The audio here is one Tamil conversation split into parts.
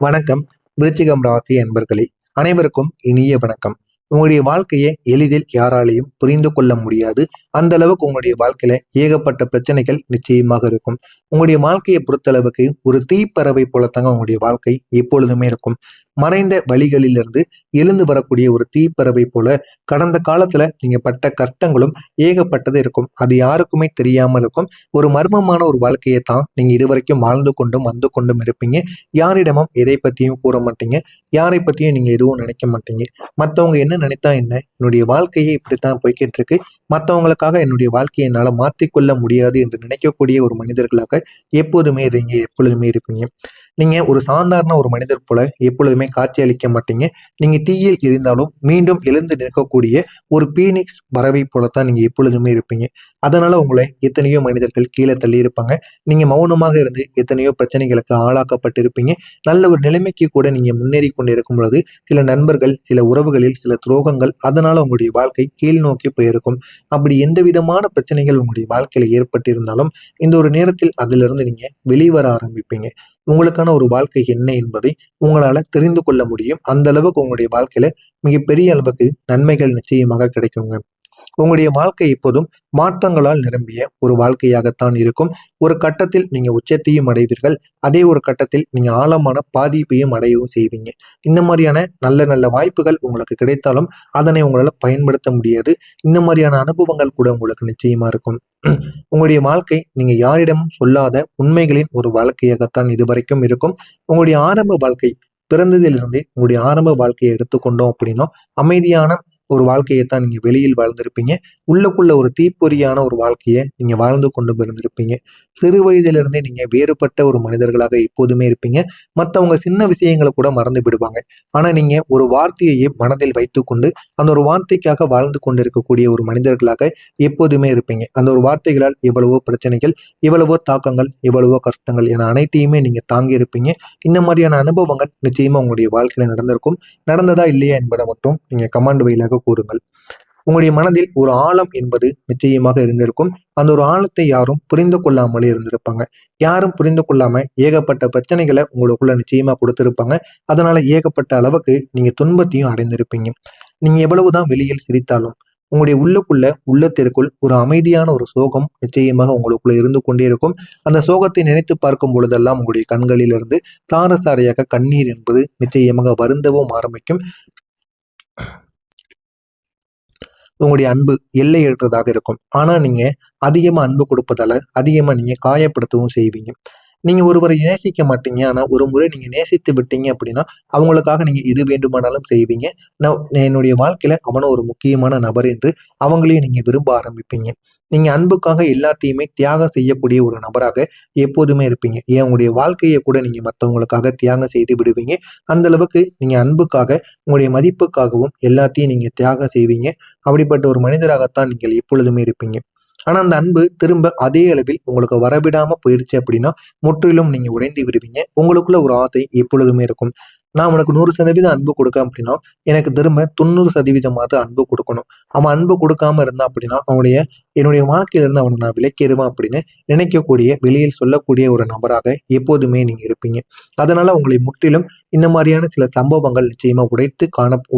வணக்கம். விருச்சிகம் ராசி அன்பர்களே, அனைவருக்கும் இனிய வணக்கம். உங்களுடைய வாழ்க்கையை எளிதில் யாராலையும் புரிந்து கொள்ள முடியாது. அந்த அளவுக்கு உங்களுடைய வாழ்க்கையில ஏகப்பட்ட பிரச்சனைகள் நிச்சயமாக இருக்கும். உங்களுடைய வாழ்க்கையை பொறுத்தளவுக்கு ஒரு தீப்பறவை போலத்தாங்க உங்களுடைய வாழ்க்கை எப்பொழுதுமே இருக்கும். மறைந்த வழிகளிலிருந்து எழுந்து வரக்கூடிய ஒரு தீப்பறவை போல கடந்த காலத்துல நீங்க பட்ட கஷ்டங்களும் ஏகப்பட்டது இருக்கும். அது யாருக்குமே தெரியாமல் இருக்கும். ஒரு மர்மமான ஒரு வாழ்க்கையை தான் நீங்க இதுவரைக்கும் வாழ்ந்து கொண்டும் வந்து கொண்டும் இருப்பீங்க. யாரிடமும் எதை பத்தியும் கூற மாட்டீங்க. யாரை பத்தியும் நீங்க எதுவும் நினைக்க மாட்டீங்க. மற்றவங்க என்ன நினைத்தா என்ன, என்னுடைய வாழ்க்கையே இப்படித்தான் போய்கிட்டு இருக்கு, மற்றவங்களுக்காக என்னுடைய வாழ்க்கையை என்னால மாற்றிக்கொள்ள முடியாது என்று நினைக்கக்கூடிய ஒரு மனிதர்களாக எப்போதுமே இருங்க, எப்பொழுதுமே இருப்பீங்க. நீங்க ஒரு சாதாரண ஒரு மனிதர் போல எப்பொழுதுமே காட்சி அளிக்க மாட்டீங்க. நீங்க தீயில் எரிந்தாலும் மீண்டும் எழுந்து நிற்கக்கூடிய ஒரு பீனிக்ஸ் பறவை போலத்தான் நீங்க எப்பொழுதுமே இருப்பீங்க. அதனால உங்களை எத்தனையோ மனிதர்கள் கீழே தள்ளி இருப்பாங்க. நீங்க மௌனமாக இருந்து எத்தனையோ பிரச்சனைகளுக்கு ஆளாக்கப்பட்டிருப்பீங்க. நல்ல ஒரு நிலைமைக்கு கூட நீங்க முன்னேறி கொண்டு இருக்கும் பொழுது சில நண்பர்கள், சில உறவுகளில் சில துரோகங்கள், அதனால உங்களுடைய வாழ்க்கை கீழ் நோக்கி போயிருக்கும். அப்படி எந்த விதமான பிரச்சனைகள் உங்களுடைய வாழ்க்கையில ஏற்பட்டிருந்தாலும் இந்த ஒரு நேரத்தில் அதிலிருந்து நீங்க வெளிவர ஆரம்பிப்பீங்க. உங்களுக்கான ஒரு வாழ்க்கை என்ன என்பதை உங்களால தெரிந்து கொள்ள முடியும். அந்த அளவுக்கு உங்களுடைய வாழ்க்கையில மிகப்பெரிய அளவுக்கு நன்மைகள் நிச்சயமாக கிடைக்குங்க. உங்களுடைய வாழ்க்கை எப்போதும் மாற்றங்களால் நிரம்பிய ஒரு வாழ்க்கையாகத்தான் இருக்கும். ஒரு கட்டத்தில் நீங்க உச்சத்தையும் அடைவீர்கள். அதே ஒரு கட்டத்தில் நீங்க ஆழமான பாதிப்பையும் அடையவும் செய்வீங்க. இந்த மாதிரியான நல்ல நல்ல வாய்ப்புகள் உங்களுக்கு கிடைத்தாலும் அதனை உங்களால பயன்படுத்த முடியாது. இந்த மாதிரியான அனுபவங்கள் கூட உங்களுக்கு நிச்சயமா இருக்கும். உங்களுடைய வாழ்க்கை நீங்க யாரிடமும் சொல்லாத உண்மைகளின் ஒரு வாழ்க்கையாகத்தான் இதுவரைக்கும் இருக்கும். உங்களுடைய ஆரம்ப வாழ்க்கை பிறந்ததிலிருந்தே உங்களுடைய ஆரம்ப வாழ்க்கையை எடுத்துக்கொண்டோம் அப்படின்னா அமைதியான ஒரு வாழ்க்கையைத்தான் நீங்க வெளியில் வாழ்ந்திருப்பீங்க. உள்ளுக்குள்ள ஒரு தீப்பொறியான ஒரு வாழ்க்கையை நீங்க வாழ்ந்து கொண்டு இருந்திருப்பீங்க. சிறு வயதிலிருந்தே நீங்க வேறுபட்ட ஒரு மனிதர்களாக எப்போதுமே இருப்பீங்க. மற்றவங்க சின்ன விஷயங்களை கூட மறந்து விடுவாங்க. ஆனா நீங்க ஒரு வார்த்தையையே மனதில் வைத்துக்கொண்டு அந்த ஒரு வார்த்தைக்காக வாழ்ந்து கொண்டிருக்கக்கூடிய ஒரு மனிதர்களாக எப்போதுமே இருப்பீங்க. அந்த ஒரு வார்த்தைகளால் எவ்வளவோ பிரச்சனைகள், எவ்வளவோ தாக்கங்கள், எவ்வளவோ கஷ்டங்கள் என அனைத்தையுமே நீங்க தாங்கி இருப்பீங்க. இந்த மாதிரியான அனுபவங்கள் நிச்சயமா உங்களுடைய வாழ்க்கையில நடந்திருக்கும். நடந்ததா இல்லையா என்பதை மட்டும் நீங்க கமாண்ட் வழியாக கூறுங்கள். உங்களுடைய மனதில் ஒரு ஆழம் என்பது நிச்சயமாக இருந்திருக்கும். அந்த ஒரு ஆழத்தை யாரும் புரிந்து கொள்ளாமலே இருந்திருப்பாங்க. யாரும் புரிந்து கொள்ளாம ஏகப்பட்ட பிரச்சனைகளை உங்களுக்குள்ள நிச்சயமா கொடுத்திருப்பாங்க. அதனால ஏகப்பட்ட அளவுக்கு நீங்க துன்பத்தையும் அடைந்திருப்பீங்க. நீங்க எவ்வளவுதான் வெளியில் சிரித்தாலும் உங்களுடைய உள்ளுக்குள்ள உள்ளத்திற்குள் ஒரு அமைதியான ஒரு சோகம் நிச்சயமாக உங்களுக்குள்ள இருந்து கொண்டே இருக்கும். அந்த சோகத்தை நினைத்து பார்க்கும் பொழுதெல்லாம் உங்களுடைய கண்களிலிருந்து சார சாரையாக கண்ணீர் என்பது நிச்சயமாக வருந்தவும் ஆரம்பிக்கும். உங்களுடைய அன்பு எல்லையற்றதாக இருக்கும். ஆனா நீங்க அதிகமா அன்பு கொடுப்பதால அதிகமா நீங்க காயப்படுத்தவும் செய்வீங்க. நீங்க ஒருவரை நேசிக்க மாட்டீங்க. ஆனா ஒரு முறை நீங்க நேசித்து விட்டீங்க அப்படின்னா அவங்களுக்காக நீங்க எது வேண்டுமானாலும் செய்வீங்க. என்னுடைய வாழ்க்கையில அவனும் ஒரு முக்கியமான நபர் என்று அவங்களையும் நீங்க விரும்ப ஆரம்பிப்பீங்க. நீங்க அன்புக்காக எல்லாத்தையுமே தியாகம் செய்யக்கூடிய ஒரு நபராக எப்போதுமே இருப்பீங்க. ஏன் உங்களுடைய வாழ்க்கையை கூட நீங்க மற்றவங்களுக்காக தியாகம் செய்து விடுவீங்க. அந்த அளவுக்கு நீங்க அன்புக்காக, உங்களுடைய மதிப்புக்காகவும் எல்லாத்தையும் நீங்க தியாகம் செய்வீங்க. அப்படிப்பட்ட ஒரு மனிதராகத்தான் நீங்கள் எப்பொழுதுமே இருப்பீங்க. ஆனா அந்த அன்பு திரும்ப அதே அளவில் உங்களுக்கு வரவிடாம போயிருச்சு அப்படின்னா முற்றிலும் நீங்க உடைந்து விடுவீங்க. உங்களுக்குள்ள ஒரு ஆசை எப்பொழுதுமே இருக்கும். நான் உனக்கு 100% அன்பு கொடுக்கேன் அப்படின்னா எனக்கு திரும்ப 90% அன்பு கொடுக்கணும். அவன் அன்பு கொடுக்காம இருந்தான் அப்படின்னா என்னுடைய வாழ்க்கையில இருந்து அவனை நான் விலக்கிடுவேன் அப்படின்னு நினைக்கக்கூடிய, வெளியில் சொல்லக்கூடிய ஒரு நபராக எப்போதுமே நீங்க இருப்பீங்க. அதனால உங்களை முற்றிலும் இந்த மாதிரியான சில சம்பவங்கள் நிச்சயமா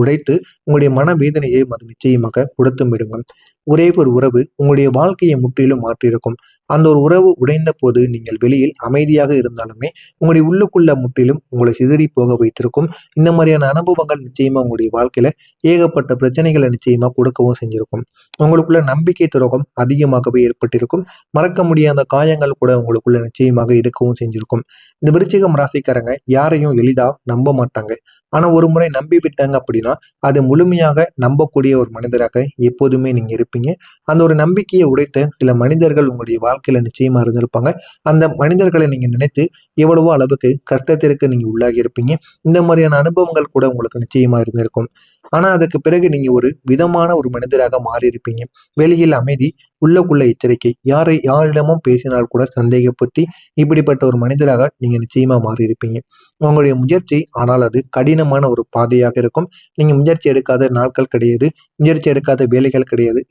உடைத்து உங்களுடைய மனவேதனையை அது நிச்சயமாக கொடுத்து விடுங்க. ஒரே ஒரு உறவு உங்களுடைய வாழ்க்கையை முற்றிலும் மாற்றியிருக்கும். அந்த ஒரு உறவு உடைந்த போது நீங்கள் வெளியில் அமைதியாக இருந்தாலுமே உங்களுடைய உள்ளுக்குள்ள முற்றிலும் உங்களை சிதறி போக வைத்திருக்கும். இந்த மாதிரியான அனுபவங்கள் நிச்சயமா உங்களுடைய வாழ்க்கையில ஏகப்பட்ட பிரச்சனைகளை நிச்சயமா கொடுக்கவும் செஞ்சிருக்கும். உங்களுக்குள்ள நம்பிக்கை துரோகம் அதிகமாகவே ஏற்பட்டிருக்கும். மறக்க முடியாத காயங்கள் கூட உங்களுக்குள்ள நிச்சயமாக இருக்கவும் செஞ்சிருக்கும். இந்த விருச்சிகம் ராசிக்காரங்க யாரையும் எளிதா நம்ப மாட்டாங்க. ஆனா ஒரு முறை நம்பி விட்டாங்க அப்படின்னா அது முழுமையாக நம்பக்கூடிய ஒரு மனிதராக எப்போதுமே நீங்க இருப்பீங்க. அந்த ஒரு நம்பிக்கையை உடைத்த சில மனிதர்கள் உங்களுடைய வாழ்க்கையில நிச்சயமா இருந்திருப்பாங்க. அந்த மனிதர்களை நீங்க நினைத்து எவ்வளவோ அளவுக்கு கஷ்டத்திற்கு நீங்க உள்ளாகி இருப்பீங்க. இந்த மாதிரியான அனுபவங்கள் கூட உங்களுக்கு நிச்சயமா இருந்திருக்கும். ஆனா அதுக்கு பிறகு நீங்க ஒரு விதமான ஒரு மனிதராக மாறி இருப்பீங்க. வெளியில் அமைதி, உள்ளுக்குள்ள எச்சரிக்கை. யாரிடமும் பேசினால் கூட சந்தேக புத்தி, இப்படிப்பட்ட ஒரு மனிதராக நீங்க நிச்சயமா மாறி இருப்பீங்க. உங்களுடைய முயற்சி ஆனால் அது கடினமான ஒரு பாதையாக இருக்கும். நீங்க முயற்சி எடுக்காத நாட்கள் கிடையாது. முயற்சி எடுக்காத வேலைகள் கிடையாது.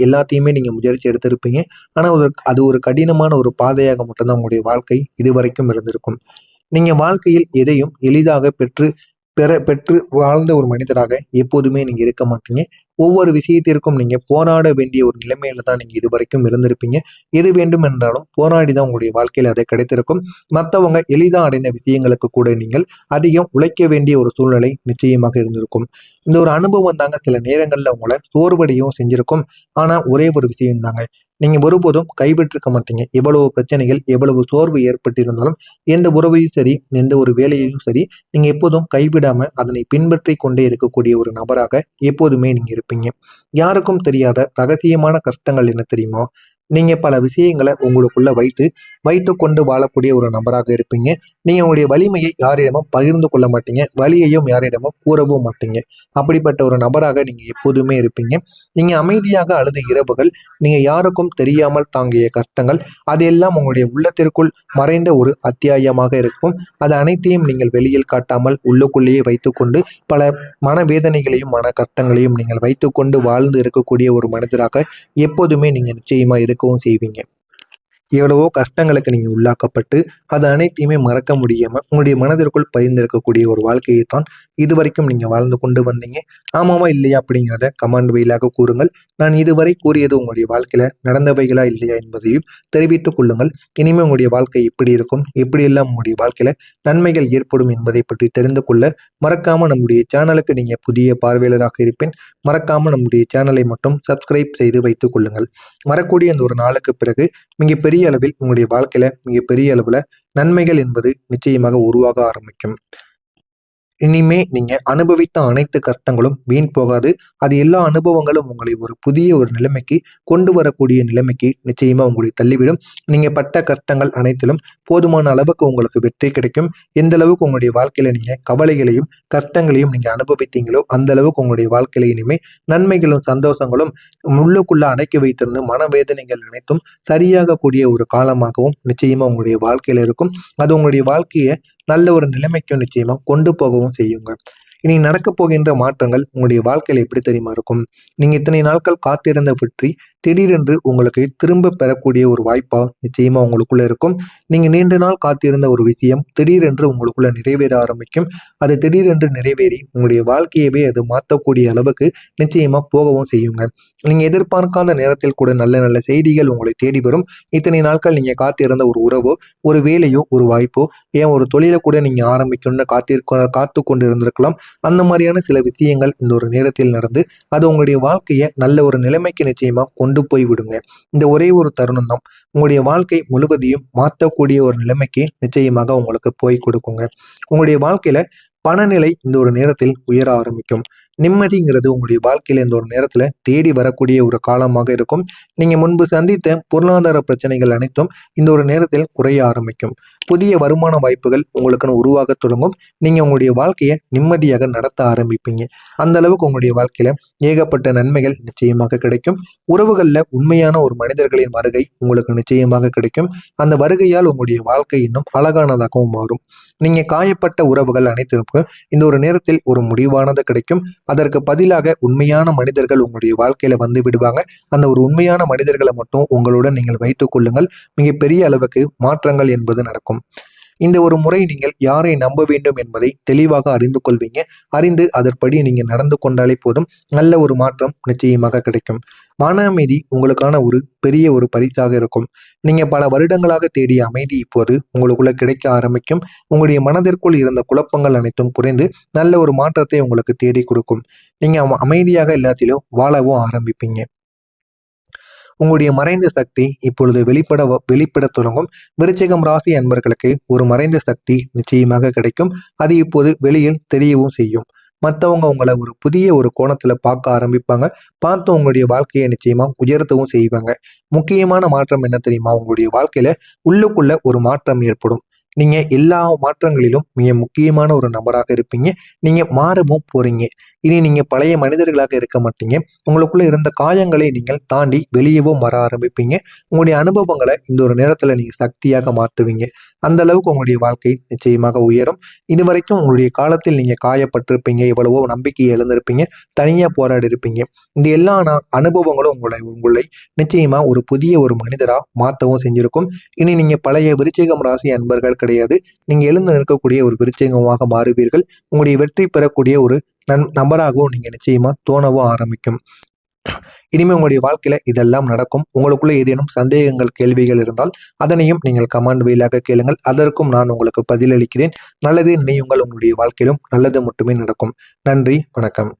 எல்லாத்தையுமே நீங்க முயற்சி எடுத்திருப்பீங்க. ஆனா அது ஒரு கடினமான ஒரு பாதையாக மட்டும்தான் உங்களுடைய வாழ்க்கை இதுவரைக்கும் இருந்திருக்கும். நீங்க வாழ்க்கையில் எதையும் எளிதாக பெற்று வாழ்ந்த ஒரு மனிதராக எப்போதுமே நீங்க இருக்க மாட்டீங்க. ஒவ்வொரு விஷயத்திற்கும் நீங்க போராட வேண்டிய ஒரு நிலைமையில தான் நீங்க இதுவரைக்கும் இருந்திருப்பீங்க. எது வேண்டும் என்றாலும் போராடி தான் உங்களுடைய வாழ்க்கையில அது கிடைத்திருக்கும். மத்தவங்க எளிதா அடைந்த விஷயங்களுக்கு கூட நீங்கள் அதிகம் உழைக்க வேண்டிய ஒரு சூழ்நிலை நிச்சயமாக இருந்திருக்கும். இந்த ஒரு அனுபவம் தாங்க சில நேரங்கள்ல உங்கள சோர்வடையவும் செஞ்சிருக்கும். ஆனா ஒரே ஒரு விஷயம் தாங்க. நீங்க ஒருபோதும் கைவிட்டிருக்க மாட்டீங்க. எவ்வளவு பிரச்சனைகள், எவ்வளவு சோர்வு ஏற்பட்டிருந்தாலும், எந்த உறவையும் சரி, எந்த ஒரு வேலையையும் சரி, நீங்க எப்போதும் கைவிடாம அதனை பின்பற்றிக் கொண்டே இருக்கக்கூடிய ஒரு நபராக எப்போதுமே நீங்க இருப்பீங்க. யாருக்கும் தெரியாத ரகசியமான கஷ்டங்கள் என்ன தெரியுமா? நீங்க பல விஷயங்கள உங்களுக்குள்ள வைத்துக்கொண்டு வாழக்கூடிய ஒரு நபராக இருப்பீங்க. நீங்க உங்களுடைய வலிமையை யாரிடமும் பகிர்ந்து கொள்ள மாட்டீங்க. வலியையும் யாரிடமும் கூறவும் மாட்டீங்க. அப்படிப்பட்ட ஒரு நபராக நீங்க எப்போதுமே இருப்பீங்க. நீங்க அமைதியாக அழுத இரவுகள், நீங்க யாருக்கும் தெரியாமல் தாங்கிய கஷ்டங்கள், அதெல்லாம் உங்களுடைய உள்ளத்திற்குள் மறைந்த ஒரு அத்தியாயமாக இருக்கும். அது அனைத்தையும் நீங்கள் வெளியில் காட்டாமல் உள்ளுக்குள்ளேயே வைத்துக்கொண்டு பல மனவேதனைகளையும், மன கஷ்டங்களையும் நீங்கள் வைத்துக்கொண்டு வாழ்ந்து இருக்கக்கூடிய ஒரு மனிதராக எப்போதுமே நீங்க நிச்சயமா இருக்கவும் செய்வீங்க. எவ்வளவோ கஷ்டங்களுக்கு நீங்க உள்ளாக்கப்பட்டு, அது அனைத்தையுமே மறக்க முடியாம, உங்களுடைய மனதிற்குள் பதிந்திருக்கக்கூடிய ஒரு வாழ்க்கையை தான் இதுவரைக்கும் நீங்க வாழ்ந்து கொண்டு வந்தீங்க. ஆமாவா? இல்லையா? அப்படிங்கிறத கமெண்ட் வாயிலாக கூறுங்கள். நான் இதுவரை கூறியது உங்களுடைய வாழ்க்கையில நடந்தவைகளா? இல்லையா? என்பதையும் தெரிவித்துக் கொள்ளுங்கள். இனிமே உங்களுடைய வாழ்க்கை எப்படி இருக்கும்? எப்படியெல்லாம் உங்களுடைய வாழ்க்கையில நன்மைகள் ஏற்படும் என்பதை பற்றி தெரிந்து கொள்ள, மறக்காம நம்முடைய சேனலுக்கு நீங்க புதிய பார்வையாளராக இருப்பேன். மறக்காம நம்முடைய சேனலை மட்டும் சப்ஸ்கிரைப் செய்து வைத்துக் கொள்ளுங்கள். வரக்கூடிய இந்த ஒரு நாளுக்கு பிறகு மிகப்பெரிய அளவில் உங்களுடைய வாழ்க்கையில மிகப்பெரிய அளவுல நன்மைகள் என்பது நிச்சயமாக உருவாக ஆரம்பிக்கும். இனிமே நீங்க அனுபவித்த அனைத்து கஷ்டங்களும் வீண் போகாது. அது எல்லா அனுபவங்களும் உங்களை ஒரு புதிய ஒரு நிலைமைக்கு கொண்டு வரக்கூடிய நிலைமைக்கு நிச்சயமா உங்களை தள்ளிவிடும். நீங்க பட்ட கஷ்டங்கள் அனைத்திலும் போதுமான அளவுக்கு உங்களுக்கு வெற்றி கிடைக்கும். எந்த அளவுக்கு உங்களுடைய வாழ்க்கையில நீங்க கவலைகளையும் கஷ்டங்களையும் நீங்க அனுபவித்தீங்களோ அந்த அளவுக்கு உங்களுடைய வாழ்க்கையில இனிமே நன்மைகளும் சந்தோஷங்களும் உள்ளுக்குள்ள அடக்கி வைத்திருந்த மனவேதனைகள் அனைத்தும் சரியாக கூடிய ஒரு காலமாகவும் நிச்சயமா உங்களுடைய வாழ்க்கையில இருக்கும். அது உங்களுடைய வாழ்க்கையை நல்ல ஒரு நிலைமைக்கும் நிச்சயமா கொண்டு போகவும் செய்யுங்க. இனி நடக்கப் போகின்ற மாற்றங்கள் உங்களுடைய வாழ்க்கையில எப்படி தெரியுமா இருக்கும்? நீங்க இத்தனை நாட்கள் காத்திருந்த வெற்றி திடீரென்று உங்களுக்கு திரும்ப பெறக்கூடிய ஒரு வாய்ப்பா நிச்சயமா உங்களுக்குள்ள இருக்கும். நீங்க நீண்ட நாள் காத்திருந்த ஒரு விஷயம் திடீரென்று உங்களுக்குள்ள நிறைவேற ஆரம்பிக்கும். அது திடீரென்று நிறைவேறி உங்களுடைய வாழ்க்கையவே அது மாற்றக்கூடிய அளவுக்கு நிச்சயமா போகவும் செய்யுங்க. நீங்க எதிர்பார்க்காத நேரத்தில் கூட நல்ல நல்ல செய்திகள் உங்களை தேடி வரும். இத்தனை நாட்கள் நீங்க காத்திருந்த ஒரு உறவோ, ஒரு வேலையோ, ஒரு வாய்ப்போ, ஏன் ஒரு தொழிலை கூட நீங்க ஆரம்பிக்கணும்னு காத்து கொண்டு இருந்திருக்கலாம். அந்த மாதிரியான சில விஷயங்கள் இந்த ஒரு நேரத்தில் நடந்து அது உங்களுடைய வாழ்க்கையை நல்ல ஒரு நிலைமைக்கு நிச்சயமா கொண்டு போய் விடுங்க. இந்த ஒரே ஒரு தருணம் தான் உங்களுடைய வாழ்க்கை முழுவதையும் மாற்றக்கூடிய ஒரு நிலைமைக்கு நிச்சயமாக உங்களுக்கு போய் கொடுக்குங்க. உங்களுடைய வாழ்க்கையில பணநிலை இந்த ஒரு நேரத்தில் உயர ஆரம்பிக்கும். நிம்மதிங்கிறது உங்களுடைய வாழ்க்கையில இந்த ஒரு நேரத்துல தேடி வரக்கூடிய ஒரு காலமாக இருக்கும். நீங்க முன்பு சந்தித்த பொருளாதார பிரச்சனைகள் அனைத்தும் இந்த ஒரு நேரத்தில் குறைய ஆரம்பிக்கும். புதிய வருமான வாய்ப்புகள் உங்களுக்குன்னு உருவாக தொடங்கும். நீங்க உங்களுடைய வாழ்க்கையை நிம்மதியாக நடத்த ஆரம்பிப்பீங்க. அந்த அளவுக்கு உங்களுடைய வாழ்க்கையில ஏகப்பட்ட நன்மைகள் நிச்சயமாக கிடைக்கும். உறவுகள்ல உண்மையான ஒரு மனிதர்களின் வருகை உங்களுக்கு நிச்சயமாக கிடைக்கும். அந்த வருகையால் உங்களுடைய வாழ்க்கை இன்னும் அழகானதாகவும் மாறும். நீங்க காயப்பட்ட உறவுகள் அனைத்திற்கும் இந்த ஒரு நேரத்தில் ஒரு முடிவானது கிடைக்கும். அதற்கு பதிலாக உண்மையான மனிதர்கள் உங்களுடைய வாழ்க்கையில வந்து விடுவாங்க. அந்த ஒரு உண்மையான மனிதர்களை மட்டும் உங்களுடன் நீங்கள் வைத்துக் கொள்ளுங்கள். மிகப்பெரிய அளவுக்கு மாற்றங்கள் என்பது நடக்கும். இந்த ஒரு முறை நீங்கள் யாரை நம்ப வேண்டும் என்பதை தெளிவாக அறிந்து கொள்வீங்க. அறிந்து அதற்படி நீங்க நடந்து கொண்டாலே போதும். நல்ல ஒரு மாற்றம் நிச்சயமாக கிடைக்கும். மன அமைதி உங்களுக்கான ஒரு பெரிய ஒரு பரிசாக இருக்கும். நீங்க பல வருடங்களாக தேடிய அமைதி இப்போது உங்களுக்குள்ள கிடைக்க ஆரம்பிக்கும். உங்களுடைய மனதிற்குள் இருந்த குழப்பங்கள் அனைத்தும் குறைந்து நல்ல ஒரு மாற்றத்தை உங்களுக்கு தேடி கொடுக்கும். நீங்க அமைதியாக எல்லாத்திலும் வாழவும் ஆரம்பிப்பீங்க. உங்களுடைய மறைந்த சக்தி இப்பொழுது வெளிப்பட தொடங்கும். விருச்சிகம் ராசி அன்பர்களுக்கு ஒரு மறைந்த சக்தி நிச்சயமாக கிடைக்கும். அது இப்போது வெளியில் தெரியவும் செய்யும். மற்றவங்க உங்களை ஒரு புதிய ஒரு கோணத்துல பார்க்க ஆரம்பிப்பாங்க. பார்த்து உங்களுடைய வாழ்க்கையை நிச்சயமா உயர்த்தவும் செய்வாங்க. முக்கியமான மாற்றம் என்ன தெரியுமா? உங்களுடைய வாழ்க்கையில உள்ளுக்குள்ள ஒரு மாற்றம் ஏற்படும். நீங்க எல்லா மாற்றங்களிலும் மிக முக்கியமான ஒரு நபராக இருப்பீங்க. நீங்க மாறவும் போறீங்க. இனி நீங்க பழைய மனிதர்களாக இருக்க மாட்டீங்க. உங்களுக்குள்ள இருந்த காயங்களை நீங்கள் தாண்டி வெளியவும் வர ஆரம்பிப்பீங்க. உங்களுடைய அனுபவங்களை இந்த ஒரு நேரத்துல நீங்க சக்தியாக மாற்றுவீங்க. அந்த அளவுக்கு உங்களுடைய வாழ்க்கை நிச்சயமாக உயரும். இதுவரைக்கும் உங்களுடைய காலத்தில் நீங்க காயப்பட்டிருப்பீங்க. எவ்வளவோ நம்பிக்கையை இழந்திருப்பீங்க. தனியா போராடி இருப்பீங்க. இந்த எல்லா அனுபவங்களும் உங்களை நிச்சயமா ஒரு புதிய ஒரு மனிதரா மாற்றவும் செஞ்சிருக்கும். இனி நீங்க பழைய விருச்சிகம் ராசி அன்பர்கள் கிடையாது. நீங்க எழுந்து நிற்கக்கூடிய ஒரு விருச்சிகமாக மாறுவீர்கள். உங்களுடைய வெற்றி பெறக்கூடிய ஒரு நபராகவும் நீங்க நிச்சயமா தோணவும் ஆரம்பிக்கும். இனிமே உங்களுடைய வாழ்க்கையில இதெல்லாம் நடக்கும். உங்களுக்குள்ள ஏதேனும் சந்தேகங்கள், கேள்விகள் இருந்தால் அதனையும் நீங்கள் கமெண்ட் வாயிலாக கேளுங்கள். அதற்கும் நான் உங்களுக்கு பதிலளிக்கிறேன். நல்லது நினையுங்கள். உங்களுடைய வாழ்க்கையிலும் நல்லது மட்டுமே நடக்கும். நன்றி, வணக்கம்.